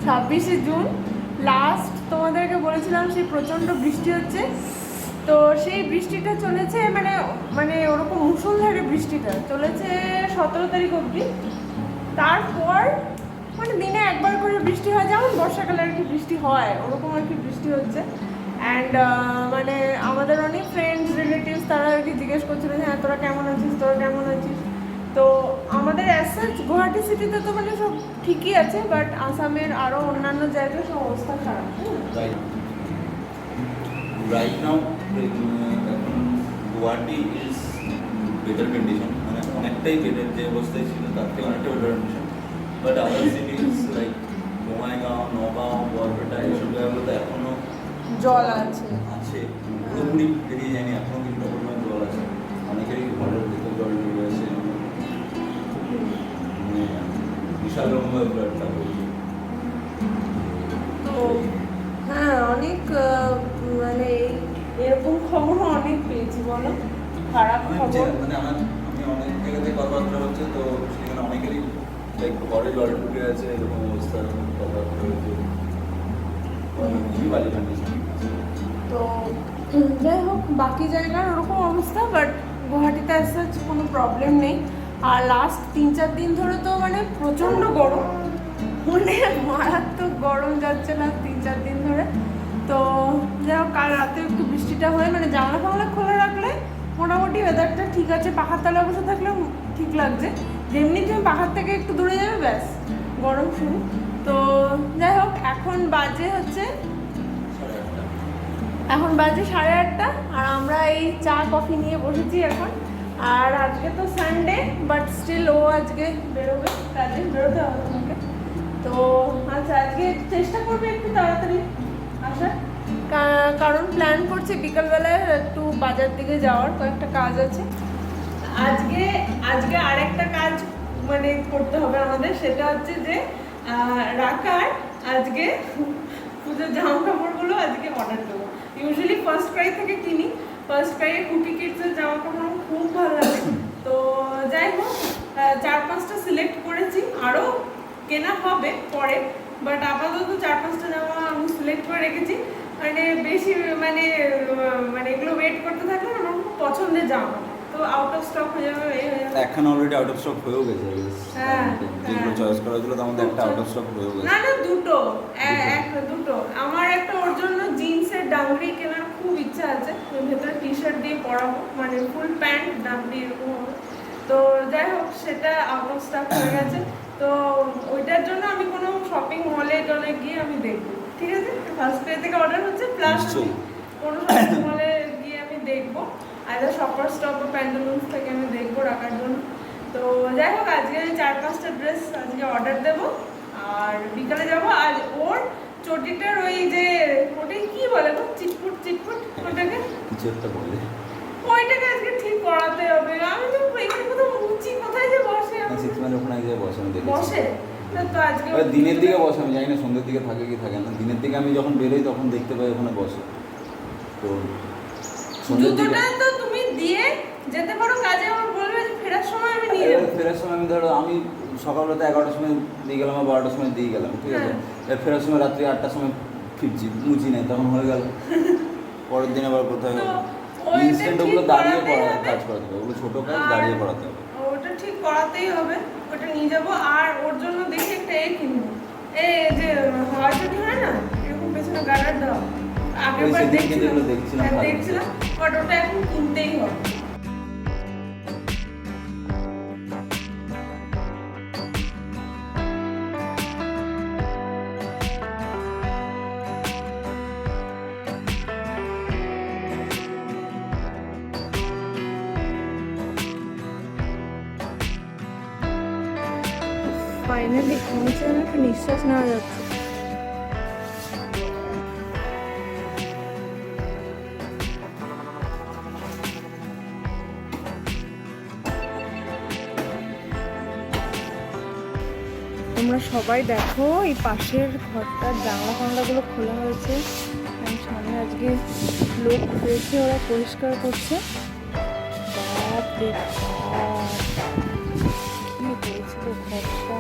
ছাব্বিশে June last তোমাদেরকে বলেছিলাম সেই প্রচণ্ড বৃষ্টি হচ্ছে। তো সেই বৃষ্টিটা চলেছে মানে মানে ওরকম মুষলধারে বৃষ্টিটা চলেছে 17 তারিখ অবধি। তারপর মানে দিনে একবার করে বৃষ্টি হয়, যেমন বর্ষাকালে আর কি বৃষ্টি হয় ওরকম আর কি বৃষ্টি হচ্ছে। অ্যান্ড মানে আমাদের অনেক ফ্রেন্ডস রিলেটিভস তারা আর কি জিজ্ঞেস করছিল যে হ্যাঁ তোরা কেমন আছিস, তোরা কেমন আছিস। তো আমাদের অ্যাসাচ গুয়াহাটি সিটিতে তো মানে সব ঠিকই আছে, বাট আসামের আরও অন্যান্য জায়গায় সব অবস্থা খারাপ। Right now Guwahati is better condition, মানে অনেকটাই বেটার, যে অবস্থায় ছিল তার থেকে অনেকটা better condition. But other সিটিজ like Bongaigaon, Nagaon, Barpeta এইসব জায়গাগুলোতে এখনও জল আছে পুরোপুরি বেরিয়ে যায়নি, এখনও কিছুটা পরিমাণ জল আছে, অনেকেরই ঘরের ভেতর জল ঢুকে আছে, মানে বিশাল রকমের একটা বলছি। তো হ্যাঁ অনেক মানে এরকম খবরও অনেক পেয়েছি, বলো খারাপ খবর। মানে আমি অনেক জায়গাতে কথাবার্তা হচ্ছে, তো সেখানে অনেকেরই লাইক ঘরে জল ঢুকে আছে, এরকম অবস্থা কথাবার্তা হয়েছে, খুবই বাজে কন্ডিশন। তো যাই হোক বাকি জায়গার ওরকম অবস্থা, বাট গুয়াহাটিতে আসলে কোনো প্রবলেম নেই। আর লাস্ট 3-4 দিন ধরে তো মানে প্রচণ্ড গরম, মানে মারাত্মক গরম যাচ্ছে লাস্ট 3-4 দিন ধরে। তো যাই হোক কাল রাতে একটু বৃষ্টিটা হয়ে মানে জানলা ফাংলা খোলা রাখলে মোটামুটি ওয়েদারটা ঠিক আছে, পাখার তলে বসে থাকলেও ঠিক লাগছে। যেমনি তুমি পাখার থেকে একটু দূরে যাবে ব্যাস গরম শুরু। তো যাই হোক এখন বাজে 8:30, আর আমরা এই চা কফি নিয়ে বসেছি এখন। আর আজকে তো সানডে, বাট স্টিল ও আজকে বেরোবে, কাজে বেরোতে হবে তোমাকে। তো আচ্ছা আজকে চেষ্টা করবে একটু তাড়াতাড়ি আসার, কারণ প্ল্যান করছে বিকালবেলায় একটু বাজার দিকে যাওয়ার, কয়েকটা কাজ আছে। আজকে আরেকটা কাজ মানে করতে হবে আমাদের, সেটা হচ্ছে যে রাখার আজকে পুজোর জামা কাপড়গুলো আজকে অর্ডার দেবো। ইউজুয়ালি ফার্স্ট ক্রাই থেকে কিনি, ফার্স্ট ক্রাইয়ে কুটি কিডসের জামা কাপড় খুব ভালো লাগে। তো যাই হোক 4-5টা সিলেক্ট করেছি, আরও কেনা হবে পরে, বাট আপাতত 4-5টা জামা আমি সিলেক্ট করে রেখেছি। মানে বেশি মানে এগুলো ওয়েট করতে থাকলে আমার খুব পছন্দের জামা, তো আউট অফ স্টক হয়ে যাবে। এখন অলরেডি আউট অফ স্টক হয়েও গেছে। হ্যাঁ যেগুলো চয়েস করা ছিল তার মধ্যে একটা আউট অফ স্টক হয়েও গেছে। না দুটো আমার একটা ওর জন্য জিন্সের ডাংরি কেনার খুব ইচ্ছা আছে, ভেতরে টি শার্ট দিয়ে পরাবো, মানে ফুল প্যান্ট ডাংরি এরকম হবে। তো যাই হোক সেটা আউট অফ স্টক হয়ে গেছে। তো ওইটার জন্য আমি কোনো শপিং মলে টলে গিয়ে আমি দেখবো, ঠিক আছে? ফার্স্ট পে থেকে অর্ডার হচ্ছে, প্লাস কোনো শপিং মলে গিয়ে আমি দেখবো, আইদার শপার স্টপ বা প্যান্টালুন্স থেকে আমি দেখবো রাখার জন্য। তো যাই হোক আজকে আমি 4-5টা ড্রেস আজকে অর্ডার দেবো, আর বিকালে যাবো। আর ওর চটিটার ওই যে ওটাই কি বলে গো, চিটপুট ওটাকে কিছু একটা বলে, ওইটাকে আজকে ঠিক করাতে হবে। আমি তো এখানে কোথাও মুচি, কোথায় যে বসে সিক্সম্যানের ওখানে গিয়ে বসে, আমি দেখেছি বসে। তো আজকে দিনের দিকে বসে, আমি জানি না সন্ধ্যের দিকে থাকে কি থাকে না। দিনের দিকে আমি যখন বেরোই তখন দেখতে পাই ওখানে বসে। তো জুতোটা তো তুমি দিয়ে যেতে পারো কাজে, আমার বলবে যে ফেরার সময় আমি নিয়ে যাবো। ফেরার সময় আমি ধরো আমি সকালবেলাতে 11টার সময় দিয়ে গেলাম, আর 12টার সময় দিয়ে গেলাম, ঠিক আছে? এর ফেরার সময় রাত্রি 8টার সময় ফিরছি, মুচি নাই, তখন হয়ে গেল। পরের দিন আবার কোথায় ইনস্ট্যান্ট ওগুলো দাঁড়িয়ে কাজ করাতে হবে, ওগুলো ছোটো কাজ দাঁড়িয়ে করাতে হবে, ওটা ঠিক করাতেই হবে। ওটা নিয়ে যাবো। আর ওর জন্য দেখি একটা কিনবো, এই যে হাওয়া চটি হয় না, এরকম পেছনে গার্ডার দেওয়া, আগেরবার দেখছিলাম, বাট ওটা এখন কিনতেই হবে। ফাইনালি পৌঁছে একটা নিঃশ্বাস নেওয়া যাচ্ছে। তোমরা সবাই দেখো এই পাশের ঘরটার জানলা ফাংলাগুলো খোলা হয়েছে, সামনে আজকে লোক হয়েছে, ওরা পরিষ্কার করছে। বাপরে বাপ কি হয়েছিল ঘরটা,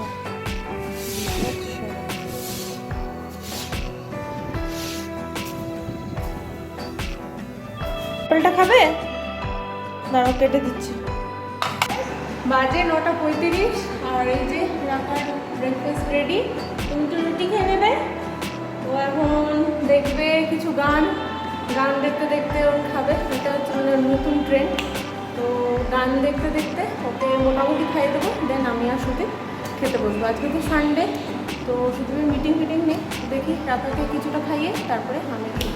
আপেলটা খাবে? দাঁড়াও কেটে দিচ্ছি। বাজে 9:35 আর এই যে রাখার ব্রেকফাস্ট রেডি। তুমি তো রুটি খেয়ে নেবে। ও এখন দেখবে কিছু গান দেখতে দেখতে ও খাবে। এটা হচ্ছে আমাদের নতুন ট্রেন্ড। তো গান দেখতে দেখতে ওকে মোটামুটি খাইয়ে দেবো, দেন আমি আর সুদীপ খেতে বসবো। আজকে তো সানডে, তো সুদীপের মিটিং নেই। দেখি রাখাকে কিছুটা খাইয়ে তারপরে আমি খাবো।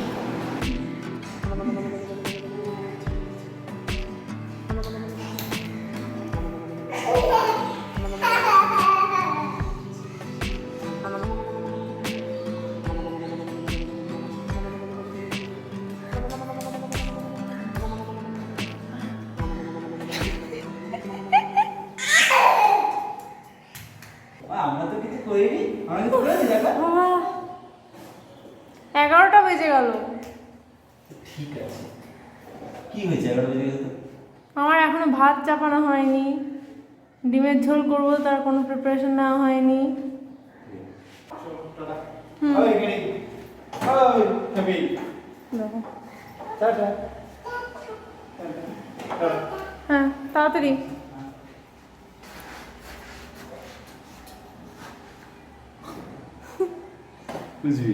আমরা তো কিছু করিনি, আমরা কিছু করেছি দেখা। 11টা বেজে গেল। ঠিক আছে, কি হয়েছে 11টা বেজে গেছে? আমার এখনো ভাত চাপানো হয়নি, ডিমের ঝোল করবো তার কোনো প্রিপারেশন নেওয়া হয়নি। হ্যাঁ তাড়াতাড়ি। বুঝবি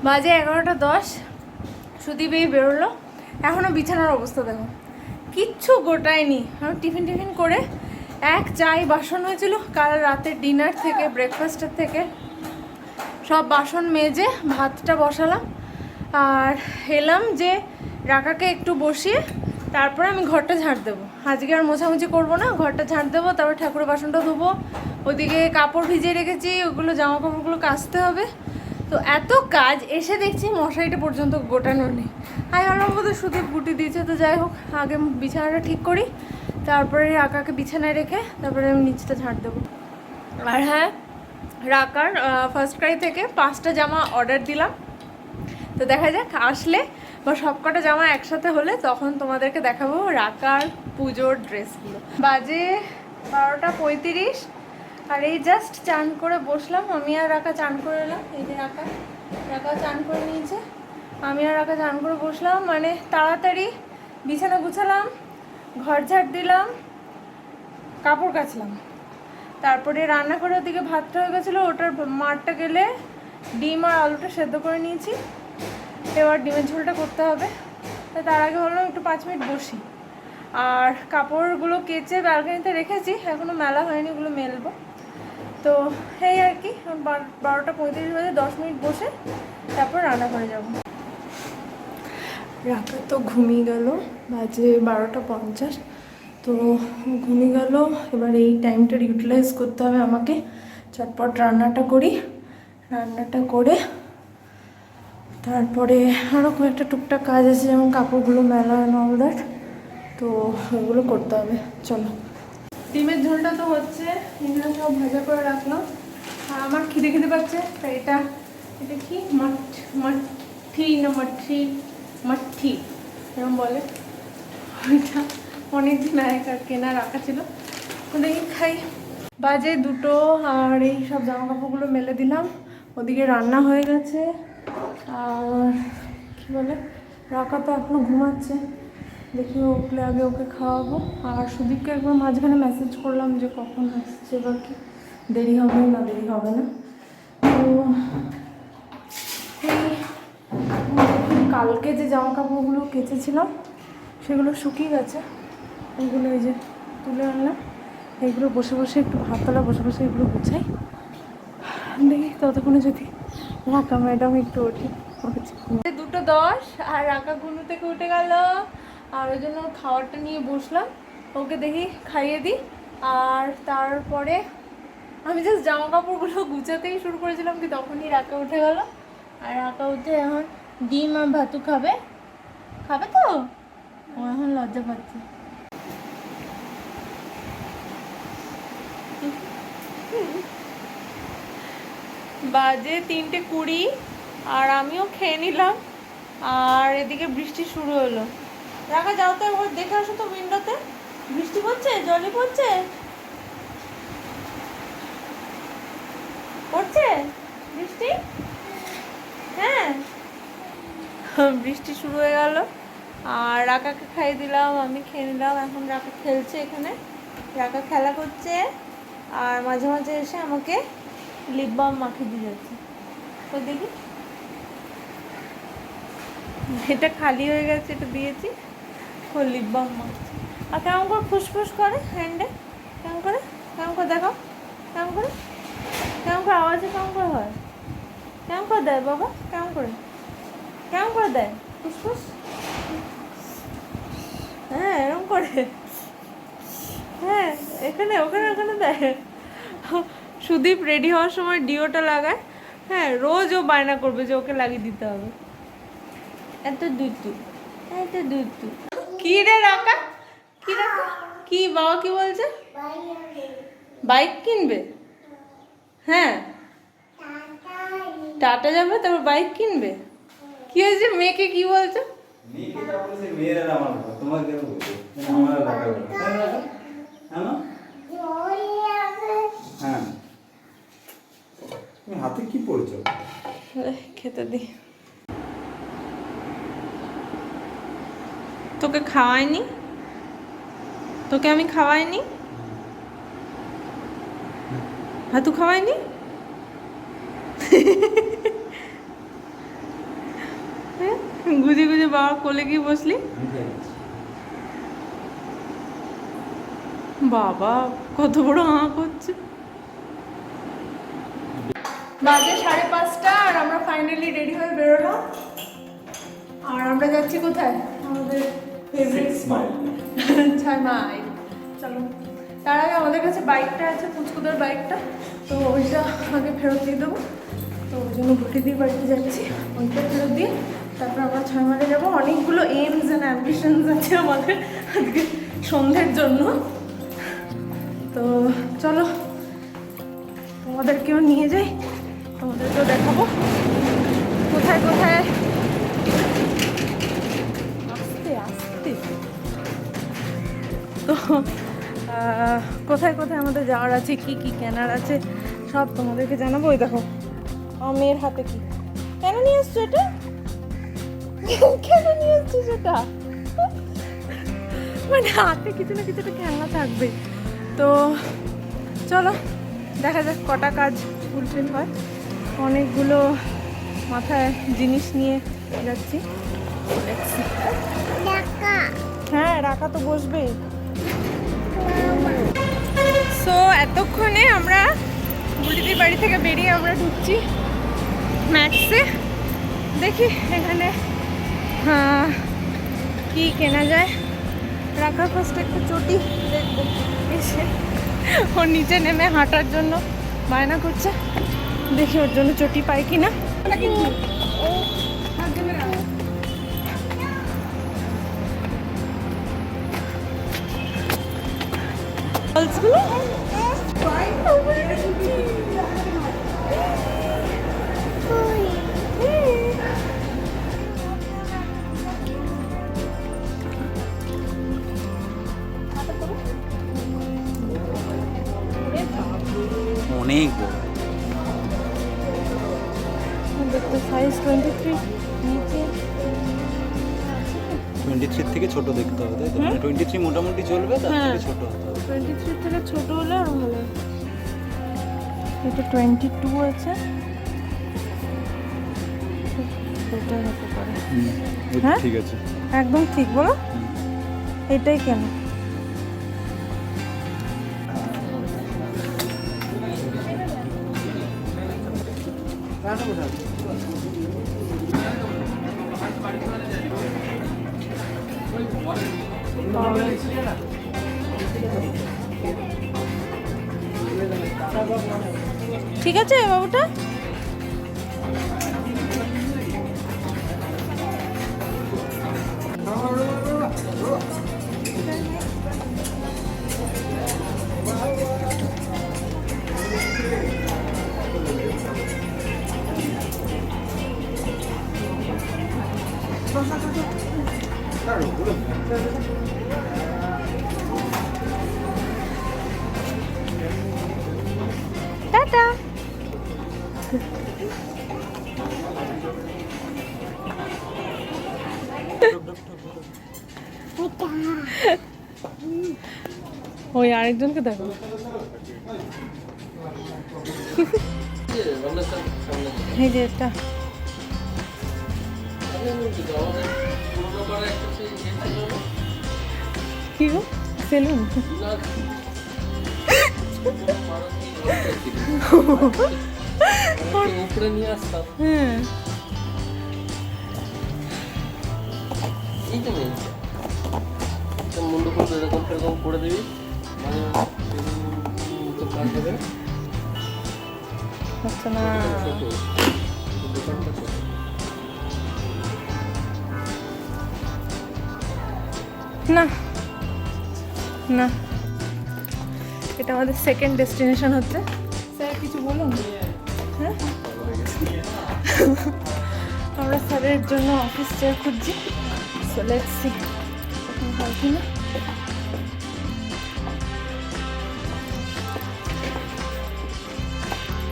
বাজে 11:10। সুদীপ এই বেরোলো, এখনও বিছানার অবস্থা দেখো, কিচ্ছু গোটায়নি। আমি টিফিন করে এক চাই বাসন হয়েছিল কাল রাতের ডিনার থেকে, ব্রেকফাস্টের থেকে, সব বাসন মেজে ভাতটা বসালাম। আর এলাম যে রাকাকে একটু বসিয়ে তারপরে আমি ঘরটা ঝাড় দেবো। আজকে আর মোছামুছি করবো না, ঘরটা ঝাড় দেবো, তারপর ঠাকুরের বাসনটা ধোবো। ওইদিকে কাপড় ভিজিয়ে রেখেছি, ওগুলো জামা কাপড়গুলো কাচতে হবে। তো এত কাজ, এসে দেখছি মশারিটা পর্যন্ত গোটানো নেই। আমি ভাবলাম বোধহয় সুদীপ গুটি দিয়েছে। তো যাই হোক, আগে বিছানাটা ঠিক করি, তারপরে রাকাকে বিছানায় রেখে তারপরে আমি নিচটা ঝাড় দেবো। আর হ্যাঁ, রাকার ফার্স্ট ক্রাই থেকে 5টা জামা অর্ডার দিলাম। তো দেখা যাক আসলে বা সবকটা জামা একসাথে হলে তখন তোমাদেরকে দেখাবো রাকার পুজোর ড্রেসগুলো। বাজে 12:35 আর এই জাস্ট চান করে বসলাম। আমি আর রাকা চান করে এলাম। এই যে রাকা চান করে নিয়েছে, আমি আর রাকা চান করে বসলাম। মানে তাড়াতাড়ি বিছানা গুছালাম, ঘর ঝাড় দিলাম, কাপড় কাচলাম, তারপরে রান্না করে ওদিকে ভাতটা হয়ে গেছিলো, ওটার মারটা গেলে ডিম আর আলুটা সেদ্ধ করে নিয়েছি। এবার ডিমের ঝোলটা করতে হবে। তার আগে ভাবলাম একটু 5 মিনিট বসি। আর কাপড়গুলো কেচে ব্যালকনিতে রেখেছি, এখনও মেলা হয়নি, ওগুলো মেলবো। তো এই আর কি, 12:35 বাজে, 10 মিনিট বসে তারপর রান্না করে যাব। রাকা তো ঘুমিয়ে গেল, বাজে 12:50। তো ঘুমিয়ে গেল। এবার এই টাইমটা ইউটিলাইজ করতে হবে আমাকে। চটপট রান্নাটা করি, রান্নাটা করে তারপরে আরও কয়েকটা টুকটাক কাজ আছে, যেমন কাপড়গুলো মেলা অ্যান্ড অল দ্যাট। তো ওগুলো করতে হবে। চলো, ডিমের ঝোলটা তো হচ্ছে, এগুলো সব ভাজা করে রাখলাম। আর আমার খিদে পাচ্ছে, তাই এটা কি মাঠি না মাঠি এরকম বলে, ওইটা অনেকদিন আগেকার কেনা রাখা ছিল, ওটাই খাই। বাজে 2 আর এই সব জামা কাপড়গুলো মেলে দিলাম। ওদিকে রান্না হয়ে গেছে। আর কি বলে, রাকা তো এখনও ঘুমাচ্ছে, দেখি উঠলে আগে ওকে খাওয়াবো। আর সুদীপকে একবার মাঝখানে মেসেজ করলাম যে কখন আসছে বা কি, দেরি হবে না দেরি হবে না। তো এই কালকে যে জামা কাপড়গুলো কেচেছিলাম সেগুলো শুকিয়ে গেছে, ওইগুলো এই যে তুলে আনলাম। এইগুলো বসে বসে একটু ভাততলা বসে বসে এগুলো গুছাই। দেখি ততক্ষণে যদি রাকা ম্যাডাম একটু ওঠে। 2:10 আর রাকা ঘুম থেকে উঠে গেল। আর ওই জন্য খাবারটা নিয়ে বসলাম, ওকে দেখি খাইয়ে দিই। আর তারপরে আমি জাস্ট জামা কাপড়গুলো গুছাতেই শুরু করেছিলাম কি তখনই রাকা উঠে গেল। আর রাকা উঠে এখন ডিম আর ভাতু খাবে তো ও এখন লজ্জা পাচ্ছে। বাজে 3:20 আর আমিও খেয়ে নিলাম। আর এদিকে বৃষ্টি শুরু হলো। রাখা যাও তো একবার দেখে আসো তো উইন্ডোতে, বৃষ্টি পড়ছে, জলই পড়ছে বৃষ্টি। হ্যাঁ বৃষ্টি শুরু হয়ে গেল। আর রাকাকে খাইয়ে দিলাম, আমি খেয়ে নিলাম। এখন রাকা খেলছে এখানে, রাকা খেলা করছে। আর মাঝে মাঝে এসে আমাকে লিপ বাম মাখিয়ে দিয়ে যাচ্ছে। তো দেখি, এটা খালি হয়ে গেছে, এটা দিয়েছি, ও লিপ বাম মাখছে। আর কেমন করে ফুসফুস করে হ্যান্ডে, কেমন করে, কেমন করে দেখো, কেমন করে, কেমন করে আওয়াজে কেমন করে হয়, কেমন করে দেয় বাবা, কেমন করে, কেমন করে দেয় ফুসফুস? হ্যাঁ এরকম করে, হ্যাঁ এখানে ওখানে ওখানে দেয়। সুদীপ রেডি হওয়ার সময় ডিওটা লাগায়, হ্যাঁ রোজ ও বায়না করবে যে ওকে লাগিয়ে দিতে হবে। এত দুধ, এত দুধ। কি রে রাকা, কি রাকা, কি বাবা কি বলছে? বাইক কিনবে? হ্যাঁ টাটা যাবে, তারপর বাইক কিনবে। কি হয়েছে, মেয়েকে কি বলছো? হাতে কি পড়ছো? খেতে দি। তোকে খাওয়াইনি, তোকে আমি খাওয়াইনি, হাতু খাওয়াইনি। গুজে গুজে বাবা কোলে গিয়ে বসলি। বাবা কত বড় হাঁ করছে। বাজে 5:30 আর আমরা ফাইনালি রেডি হয়ে বেরোলাম। আর আমরা যাচ্ছি কোথায়? আমাদের ফেভারিট ছয় মাইল। চলো, তার আগে আমাদের কাছে বাইকটা আছে, পুচকুদের বাইকটা, তো ওইটা আগে ফেরত দিয়ে দেবো। তো ওই জন্য বুটিদির বাড়িতে যাচ্ছি, ওইটা ফেরত দিয়ে তারপর আমরা 6 মাইলে যাবো। অনেকগুলো এইমস অ্যান্ড অ্যাম্বিশনস আছে আমাদের আজকে সন্ধ্যের জন্য। তো চলো তোমাদেরকেও নিয়ে যাই, তোমাদেরকেও দেখাবো কোথায় কোথায়। আস্তে আস্তে। তো কোথায় কোথায় আমাদের যাওয়ার আছে, কি কি কেনার আছে সব তোমাদেরকে জানাবো। ওই দেখো আমার মেয়ের হাতে কি, কেন নিয়ে এসছো এটা, কেন নিয়ে এসছো সেটা, মানে হাতে কিছু না কিছু একটা খেলনা থাকবে। তো চলো দেখা যাক কটা কাজ ফুলফিল হয়। অনেকগুলো মাথায় জিনিস নিয়ে যাচ্ছি। হ্যাঁ রাখা তো বসবে। সো এতক্ষণে আমরা বুটিদির বাড়ি থেকে বেরিয়ে আমরা ঢুকছি ম্যাক্সে। দেখি এখানে কি কেনা যায়। রাখা ফার্স্ট একটা চটি দেখবো, এসে ওর নিচে নেমে হাঁটার জন্য বায়না করছে, দেখি ওর জন্য চটি পাই কিনা। অনেক বড়, দেখতে সাইজ 23 নিচে 23 থেকে ছোট দেখতে হবে, তাই তো? মানে 23 মোটামুটি চলবে, তার থেকে ছোট হতে হবে। 23 থেকে ছোট হলে আরো ভালো। এটা 22 আছে, এটা হতে পারে। হ্যাঁ ঠিক আছে, একদম ঠিক বলো। এটাই কেন? ঠিক আছে বাবুটা। টাটা। ওই আরেকজনকে দেখো। এই যে এটা কি গো সেলুন? উপরে নিয়ে আসতাম হ্যাঁ এই তো নেই মুন্ডু করে এরকম সেরকম করে দিবি মানে তো কাজ হবে আচ্ছা না দোকানটা ছোট না না এটা আমাদের সেকেন্ড ডেস্টিনেশন হচ্ছে। স্যার কিছু বলুন। হ্যাঁ আমরা স্যারের জন্য অফিস চেয়ার খুঁজছি। সো লেটস সি হয় কিনা।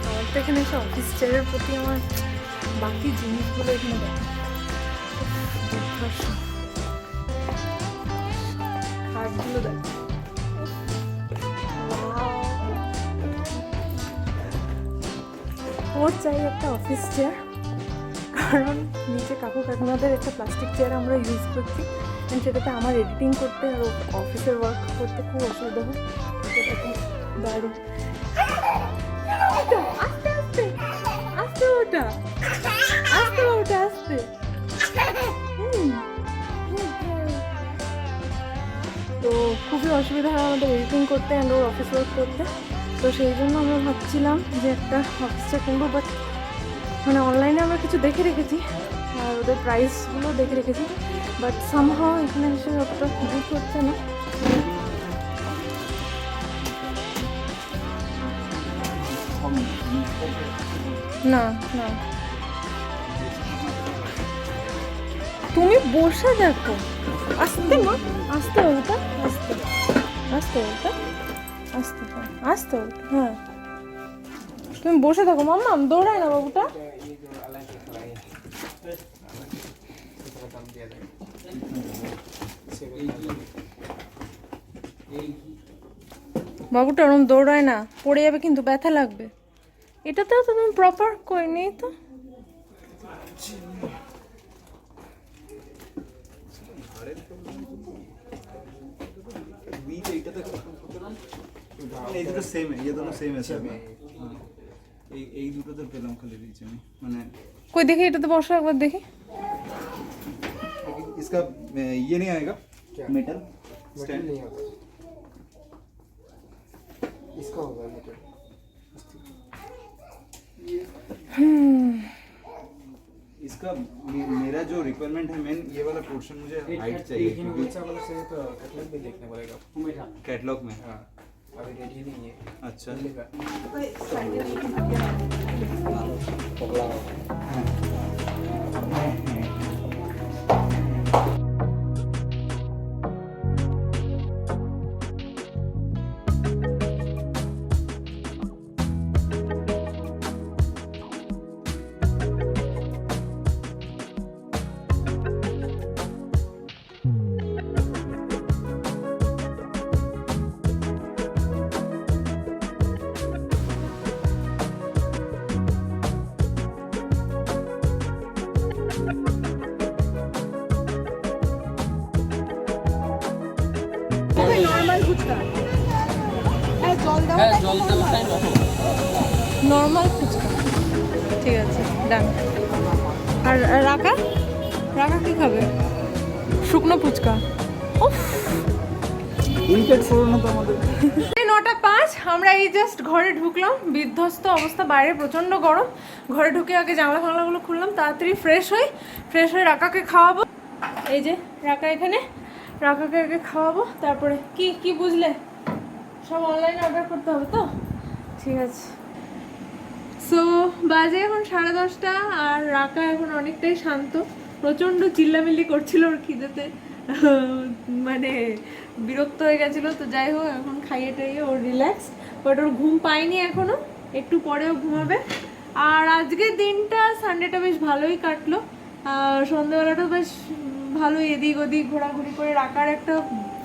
আমার তো এখানে এসে অফিস চেয়ারের প্রতি আমার বাকি জিনিসগুলো এখানে দেখো হার্টগুলো দেখো। ওর চাই একটা অফিস চেয়ার, কারণ নিচে কাকু কাকিমাদের একটা প্লাস্টিক চেয়ার আমরা ইউজ করছি, সেটাতে আমার এডিটিং করতে আর অফিসের ওয়ার্ক করতে খুব অসুবিধা হয়। সেটাকে দারুণ আস্তে আস্তে আস্তে ওটা আস্তে ওটা আস্তে তো খুবই অসুবিধা হয় আমাদের এডিটিং করতে অ্যান্ড ওর অফিস ওয়ার্ক করতে। তো সেই জন্য আমরা ভাবছিলাম যে একটা অফিসটা কিনবো, বাট মানে অনলাইনে আমরা কিছু দেখে রেখেছি আর ওদের প্রাইসগুলো দেখে রেখেছি, বাট সামহাও এখানে এসে অতটা বুক হচ্ছে না। না না তুমি বসে দেখো, আস্তে মা আস্তে ওটা আস্তে আস্তে ওটা আস্তে আস্তে ওটা হ্যাঁ তুমি বসে থাকো। মাম্মা দৌড়ায় না বাবুটা। বাবুটা ওরকম দৌড়ায় না, পড়ে যাবে কিন্তু ব্যথা লাগবে। এটাতেও তো তুমি প্রপার করে নেই তো। এই দুটো সেম ये दोनों सेम है सर। এই দুটোতে পেলাম খালি রিচ আমি মানে কই দেখি এটাতে বসো একবার দেখি। इसका ये नहीं आएगा क्या? मेटल स्टैंड स्टैंड नहीं होगा इसका होगा मीटर इसका मेरा जो रिक्वायरमेंट है मेन ये वाला पोर्शन मुझे हाइट चाहिए ऊंचा वाला चाहिए तो कैटलॉग में देखना पड़ेगा कैटलॉग में। हाँ अभी रेडी नहीं है अच्छा मिलेगा নর্মাল ফুচকা, হ্যাঁ জল দেওয়া তাই না নর্মাল ফুচকা ঠিক আছে ডান। আর রাকা রাকা কি খাবে? শুকনো ফুচকা। উফ ইনটেক ছিল না তো আমাদের। 9:05 আমরা এই জাস্ট ঘরে ঢুকলাম, বিধ্বস্ত অবস্থা, বাইরে প্রচণ্ড গরম। ঘরে ঢুকে আগে জানলা ফাংলাগুলো খুললাম, তাড়াতাড়ি ফ্রেশ হয়ে রাকাকে খাওয়াবো। এই যে রাকা এখানে, রাকাকে আগে খাওয়াবো, তারপরে কি কি বুঝলে সব অনলাইনে অর্ডার করতে হবে তো ঠিক আছে। সো বাজে এখন 10:30 আর রাকা এখন অনেকটাই শান্ত, প্রচণ্ড চিল্লামিল্লি করছিল ওর খিদেতে, মানে বিরক্ত হয়ে গেছিলো। তো যাই হোক এখন খাইয়ে টাইয়ে ওর রিল্যাক্স, বাট ওর ঘুম পায়নি এখনো, একটু পরেও ঘুমাবে। আর আজকের দিনটা সানডেটা বেশ ভালোই কাটলো, সন্ধ্যেবেলাটা বেশ ভালো এদিক ওদিক ঘোরাঘুরি করে রাখার একটা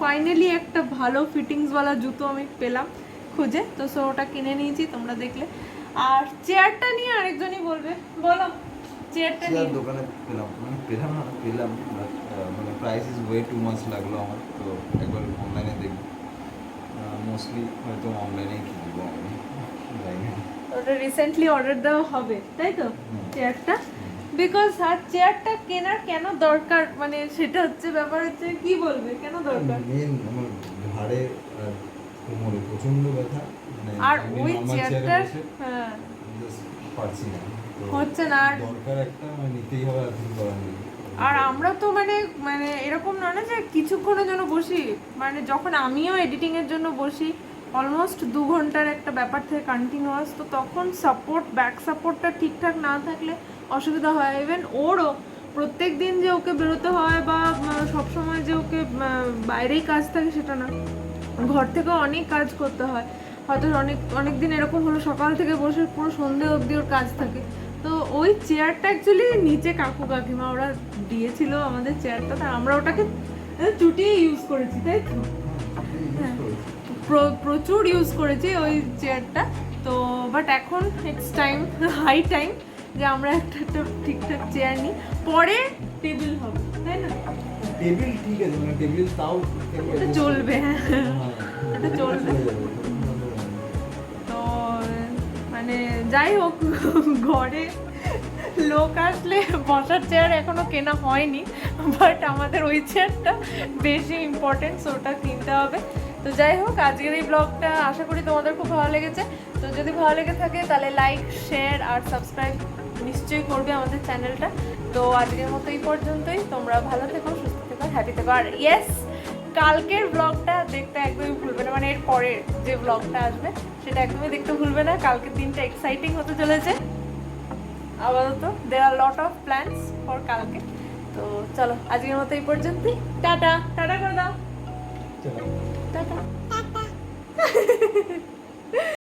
ফাইনালি একটা ভালো ফিটিংসওয়ালা জুতো আমি পেলাম খুঁজে, তো সো ওটা কিনে নিয়েছি, তোমরা দেখলে। আর চেয়ারটা নিয়ে আরেকজনই বলবে, বলো চেয়ারটা নিয়ে। চেয়ার দোকানে পেলাম, মানে পেলাম না, পেলাম but, মানে price is way too much লাগলো আমার, তো একবার অনলাইনে দেখব, মোস্টলি হয়তো অনলাইনেই কিনবো আমি, জানি না। ওটা রিসেন্টলি অর্ডার দেওয়া হবে তাই তো হুম। চেয়ারটা, বিকজ আর চেয়ারটা কেনার কেন দরকার, মানে সেটা হচ্ছে ব্যাপার হচ্ছে কি বলবে কেন দরকার। মেন আমার ঘাড়ে আর কোমরে প্রচন্ড ব্যথা, মানে আর আমি ওই normal chair এ চেয়ারটার বসে হ্যাঁ just পারছি না, তো হচ্ছে না। আর দরকার একটা, মানে নিতেই হবে, আর কিছু করার নেই। আর আমরা তো মানে মানে এরকম নয় না যে কিছুক্ষণের জন্য বসি, মানে যখন আমিও এডিটিং এর জন্য বসি অলমোস্ট 2 ঘন্টার একটা ব্যাপার থেকে কন্টিনিউয়াস, তো তখন সাপোর্ট ব্যাক সাপোর্টটা ঠিকঠাক না থাকলে অসুবিধা হয়। ইভেন ওরও প্রত্যেক দিন যে ওকে বেরোতে হয় বা সবসময় যে ওকে বাইরেই কাজ থাকে সেটা না, ঘর থেকেও অনেক কাজ করতে হয়। হয়তো অনেক দিন এরকম হলো সকাল থেকে বসে পুরো সন্ধে অবধি ওর কাজ থাকে। তো ওই চেয়ারটা অ্যাকচুয়ালি নিচে কাকু কাকিমা ওরা দিয়েছিল আমাদের চেয়ারটা, তা আমরা ওটাকে চুটিয়ে ইউজ করেছি তাই তো, হ্যাঁ প্রচুর ইউজ করেছি ওই চেয়ারটা। তো বাট এখন ইটস টাইম, হাই টাইম যে আমরা একটা ঠিকঠাক চেয়ার নিই, পরে টেবিল হবে তাই না, টেবিল ঠিক আছে, মানে টেবিল তাও ওটা চলবে, হ্যাঁ ওটা চলবে। তো মানে যাই হোক, ঘরে লোক আসলে বসার চেয়ার এখনো কেনা হয়নি, বাট আমাদের ওই চেয়ারটা বেশি ইম্পর্টেন্ট, ওটা কিনতে হবে। তো যাই হোক, আজকের এই ব্লগটা আশা করি তোমাদের খুব ভালো লেগেছে। তো যদি ভালো লেগে থাকে তাহলে লাইক শেয়ার আর সাবস্ক্রাইব নিশ্চয়ই করবে আমাদের চ্যানেলটা। তো আজকের মতো এই পর্যন্তই, তোমরা ভালো থেকো, সুস্থ থেকো, হ্যাপি থেকো। আর ইয়েস, কালকের ব্লগটা দেখতে একদমই ভুলবে না, মানে এর পরের যে ব্লগটা আসবে সেটা একদমই দেখতে ভুলবে না। কালকের দিনটা এক্সাইটিং হতে চলেছে। আপাতত দেয়ার আর লট অফ প্ল্যানস ফর কালকে। তো চলো আজকের মতো এই পর্যন্তই, টাটা টাটা করে দাও, চলো। টাটা।